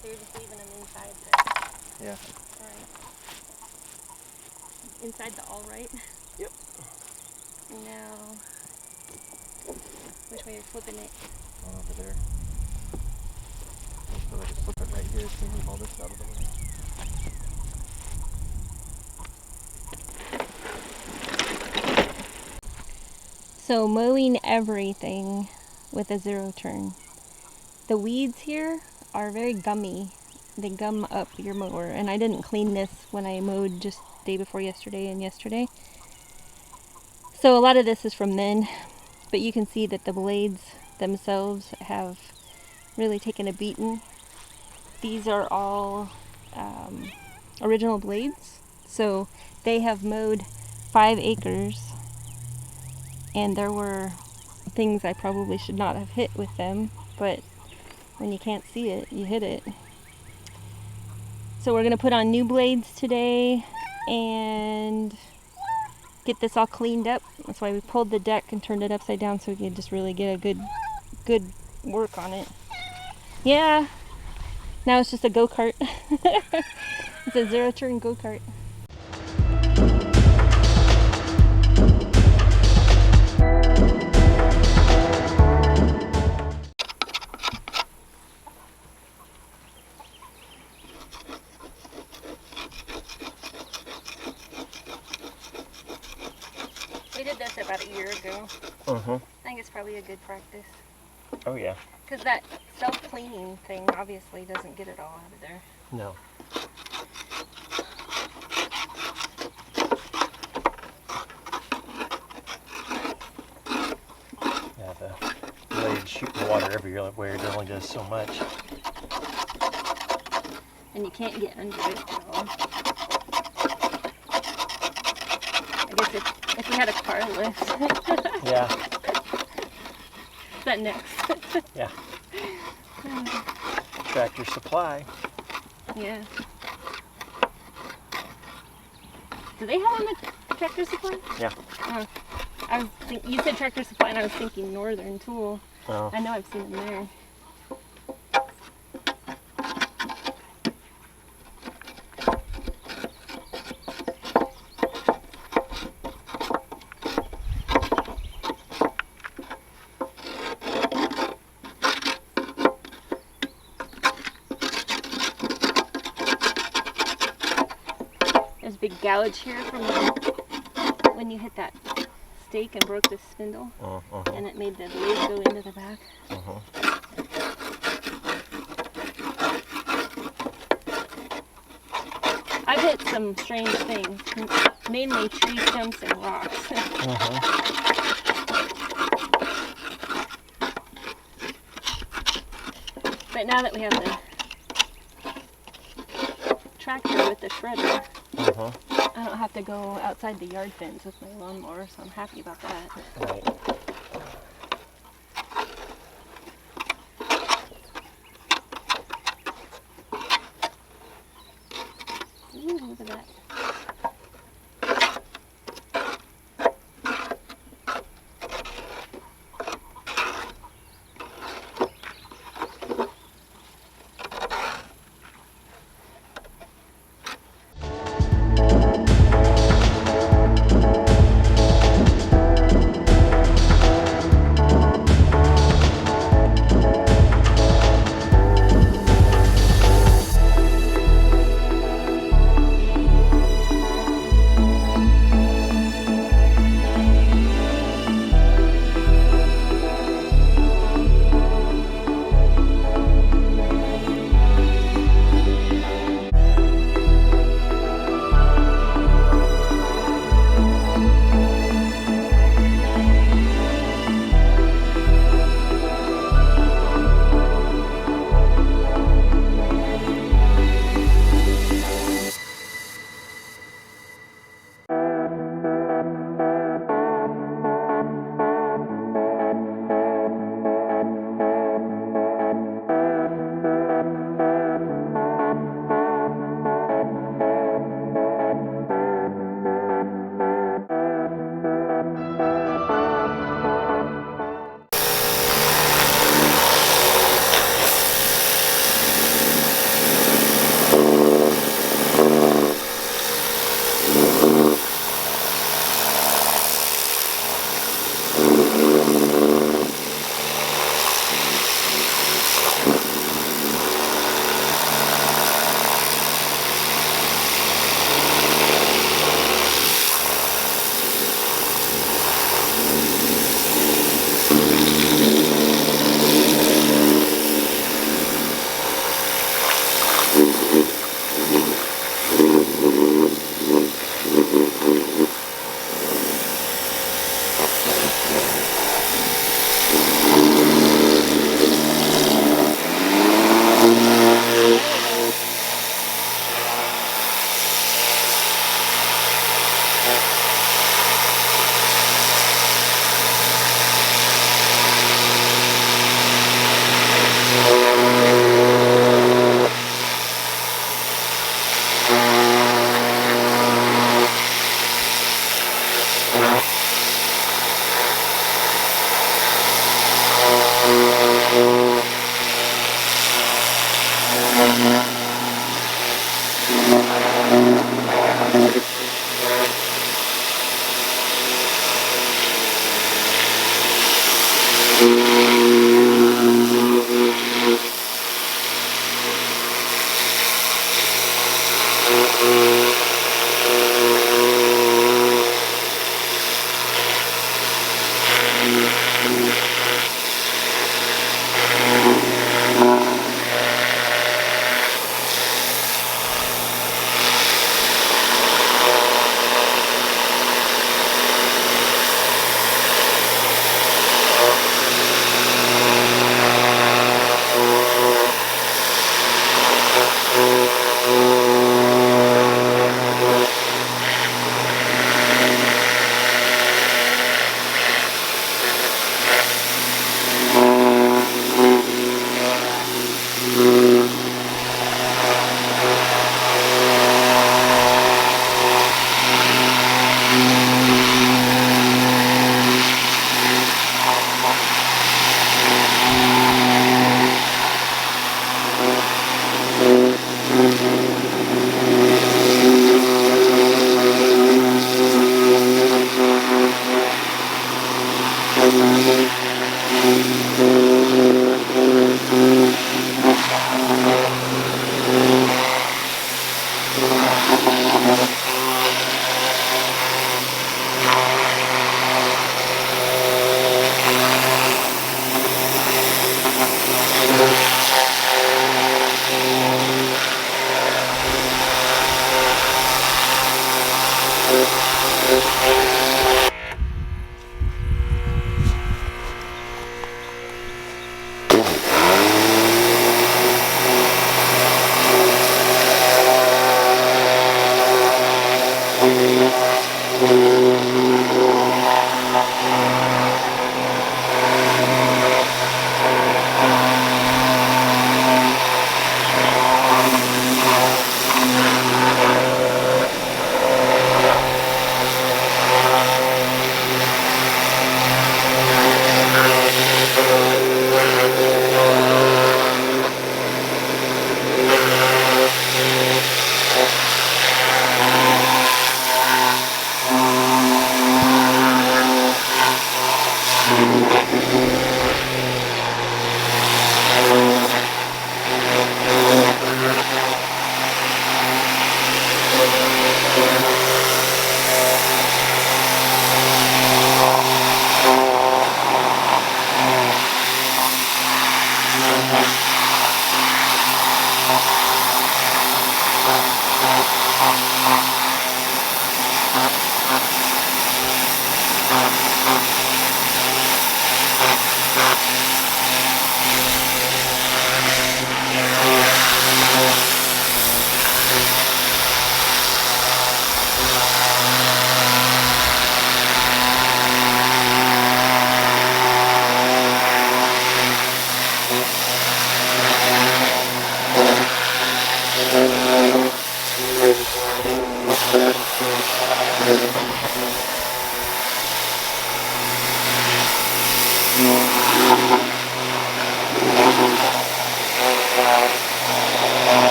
So you're just leaving them inside the... Yeah. Alright. Inside the all right? Yep. Now, which way you're flipping it? Over there. So I just flip it right here to move all this out of the way. So mowing everything with a zero turn. The weeds here are very gummy. They gum up your mower, and I didn't clean this when I mowed just day before yesterday and yesterday. So a lot of this is from then, but you can see that the blades themselves have really taken a beating. These are all original blades, so they have mowed 5 acres, and there were things I probably should not have hit with them, but when you can't see it, you hit it. So we're going to put on new blades today and get this all cleaned up. That's why we pulled the deck and turned it upside down so we could just really get a good work on it. Yeah, now it's just a go-kart. It's a zero-turn go-kart. We did this about a year ago. I think it's probably a good practice. Oh yeah. Because that self-cleaning thing obviously doesn't get it all out of there. No. Yeah, the blade shooting water everywhere. It only does so much. And you can't get under it at all. I guess if we had a car lift. Yeah. Is that next? Yeah. Tractor Supply. Yeah. Do they have them at Tractor Supply? Yeah. You said Tractor Supply and I was thinking Northern Tool. Oh. I know I've seen them there. There's a big gouge here from when you hit that stake and broke the spindle, and it made the blade go into the back. I've hit some strange things, mainly tree stumps and rocks. But now that we have the tractor with the shredder, I don't have to go outside the yard fence with my lawnmower, so I'm happy about that. Right. Ooh, look at that.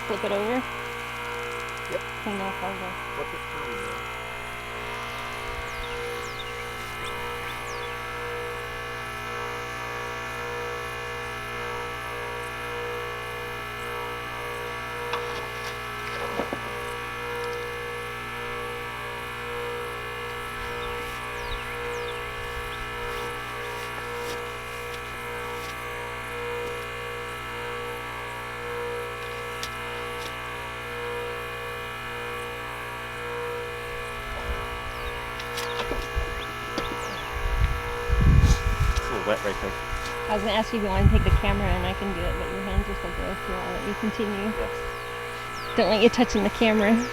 Flip it over. Yep. Clean off all the... Flip it through there. It's a little wet right there. I was going to ask you if you want to take the camera and I can do it, but your hands are so gross, so I'll let you continue. Yes. Don't want you touching the camera.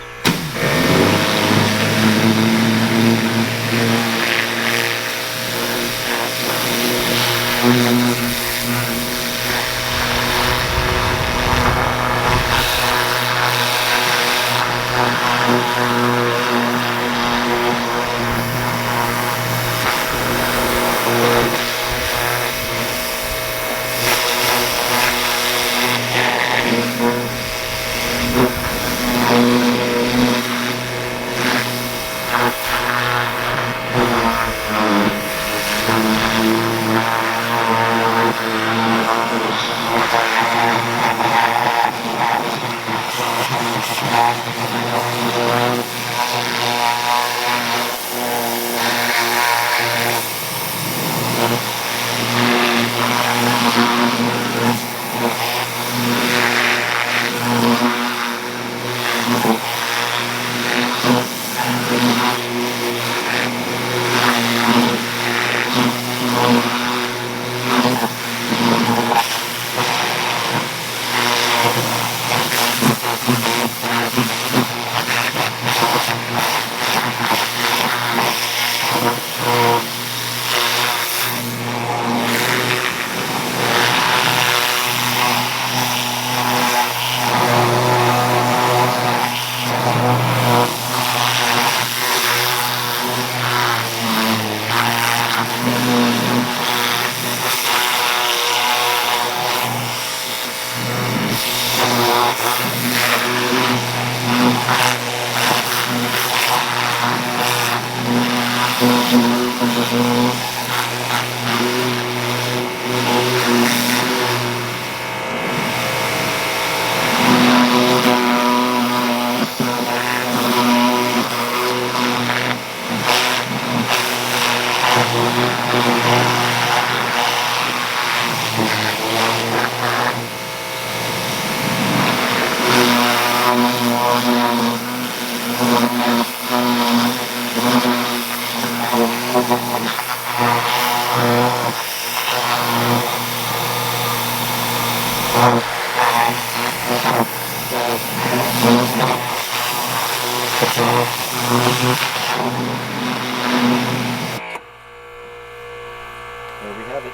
There we have it.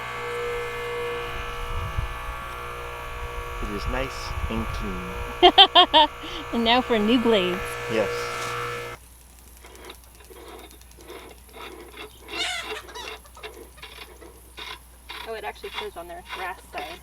It is nice and clean. And now for new blades. Yes. Oh, it actually says on their grass side.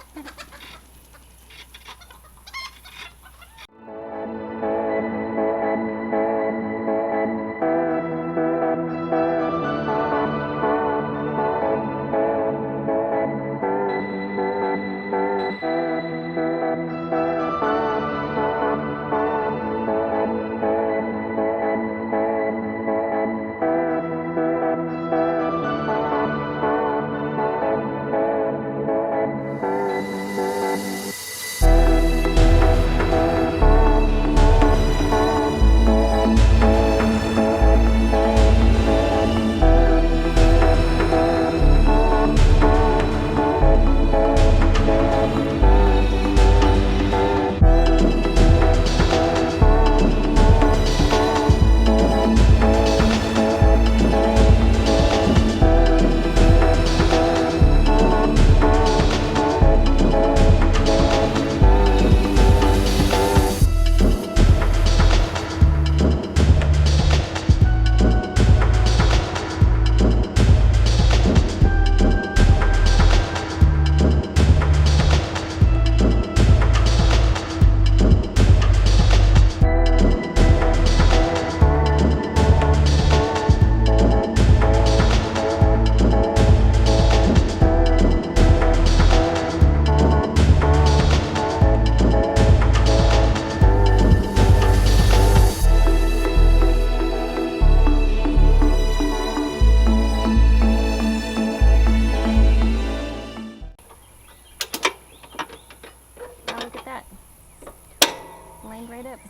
Lined right up.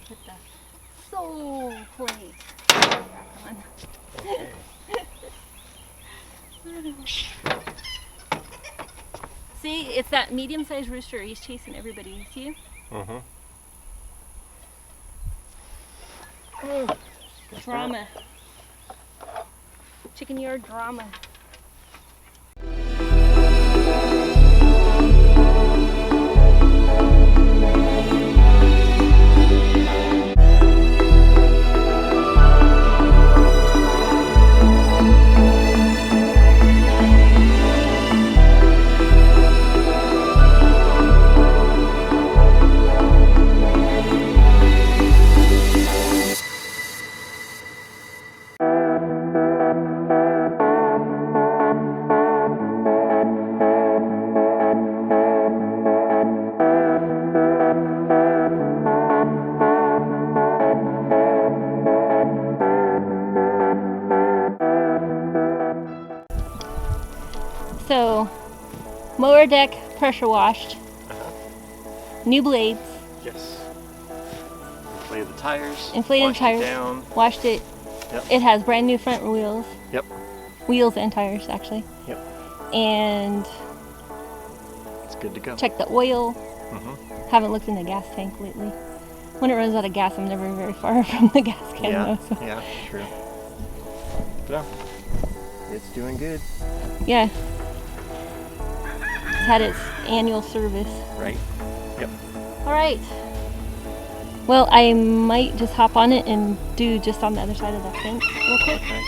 Put the soul plate back on. Okay. See, it's that medium-sized rooster. He's chasing everybody. You see him? Mm-hmm. Drama. Chicken yard drama. So, mower deck pressure washed, new blades, Yes. Inflated the tires. inflated washed tires, It down. washed it. Yep. It has brand new front wheels. Yep. Wheels and tires, actually. Yep. And It's good to go. check the oil. Mm-hmm. Haven't looked in the gas tank lately. When it runs out of gas, I'm never very far from the gas can Yeah. though. So. Yeah. True. No. It's doing good. Yeah. It's had its annual service. Right. Yep. All right. Well, I might just hop on it and do just on the other side of the fence real quick. Okay.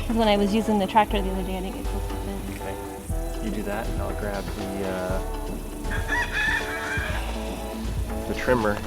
Because when I was using the tractor the other day, I didn't get close to the fence. Okay. You do that, and I'll grab the trimmer.